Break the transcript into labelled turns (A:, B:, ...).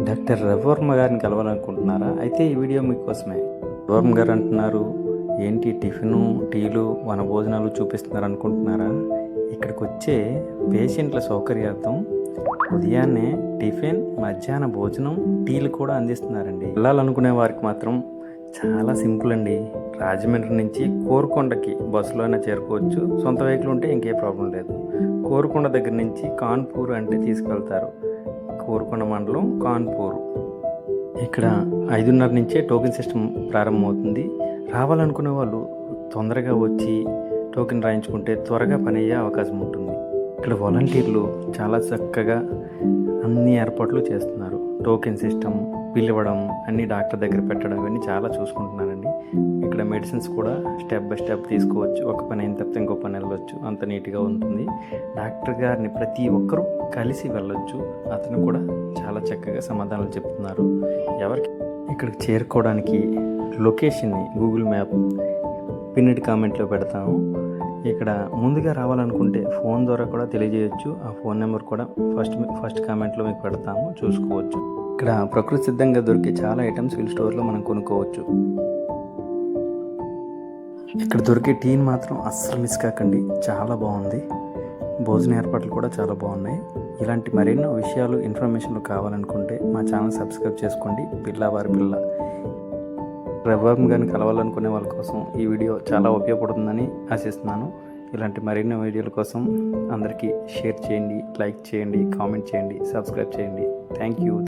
A: Doctor Ravi Varma గారిని కలవాలనుకుంటున్నారా? అయితే ఈ వీడియో మీకోసమే. రవివర్మ గారు అంటున్నారు, ఏంటి టిఫిను, టీలు, వనభోజనాలు చూపిస్తున్నారు అనుకుంటున్నారా? ఇక్కడికి వచ్చే పేషెంట్ల సౌకర్యార్థం ఉదయాన్నే టిఫిన్, మధ్యాహ్న భోజనం, టీలు కూడా అందిస్తున్నారండి. వెళ్ళాలనుకునే వారికి మాత్రం చాలా సింపుల్ అండి. రాజమండ్రి నుంచి కోరుకొండకి బస్సులోనే చేరుకోవచ్చు. సొంత వెహికల్ ఉంటే ఇంకే ప్రాబ్లం లేదు. కోరుకొండ దగ్గర నుంచి కాన్పూర్ అంటే తీసుకెళ్తారు. కోరుకొండ మండలం కాన్పూర్. ఇక్కడ 5:30 నుంచే టోకెన్ సిస్టమ్ ప్రారంభమవుతుంది. రావాలనుకునే వాళ్ళు తొందరగా వచ్చి టోకెన్ రాయించుకుంటే త్వరగా పని అయ్యే అవకాశం ఉంటుంది. ఇక్కడ వాలంటీర్లు చాలా చక్కగా అన్ని ఏర్పాట్లు చేస్తున్నారు. టోకెన్ సిస్టమ్, పిలవడం, అన్ని డాక్టర్ దగ్గర పెట్టడం, ఇవన్నీ చాలా చూసుకుంటున్నారండి. ఇక్కడ మెడిసిన్స్ కూడా స్టెప్ బై స్టెప్ తీసుకోవచ్చు. ఒక పని అయిన తర్వాత ఇంకో పని వెళ్ళొచ్చు. అంత నీట్గా ఉంటుంది. డాక్టర్ గారిని ప్రతి ఒక్కరూ కలిసి వెళ్ళొచ్చు. అతను కూడా చాలా చక్కగా సమాధానాలు చెప్తున్నారు. ఎవరికి ఇక్కడికి చేరుకోవడానికి లొకేషన్ని గూగుల్ మ్యాప్ పిన్నెడ్ కామెంట్లో పెడతాము. ఇక్కడ ముందుగా రావాలనుకుంటే ఫోన్ ద్వారా కూడా తెలియజేయచ్చు. ఆ ఫోన్ నెంబర్ కూడా ఫస్ట్ కామెంట్లో మీకు పెడతాము, చూసుకోవచ్చు. ఇక్కడ ప్రకృతి సిద్ధంగా దొరికే చాలా ఐటమ్స్ వీళ్ళ స్టోర్లో మనం కొనుక్కోవచ్చు. ఇక్కడ దొరికే టీని మాత్రం అస్సలు మిస్ కాకండి, చాలా బాగుంది. భోజన ఏర్పాట్లు కూడా చాలా బాగున్నాయి. ఇలాంటి మరెన్నో విషయాలు, ఇన్ఫర్మేషన్లు కావాలనుకుంటే మా ఛానల్ సబ్స్క్రైబ్ చేసుకోండి. పిల్లవారి పిల్ల రవివర్మ గారిని కలవాలనుకునే వాళ్ళ కోసం ఈ వీడియో చాలా ఉపయోగపడుతుందని ఆశిస్తున్నాను. ఇలాంటి మరిన్ని వీడియోల కోసం అందరికీ షేర్ చేయండి, లైక్ చేయండి, కామెంట్ చేయండి, సబ్స్క్రైబ్ చేయండి. Thank you.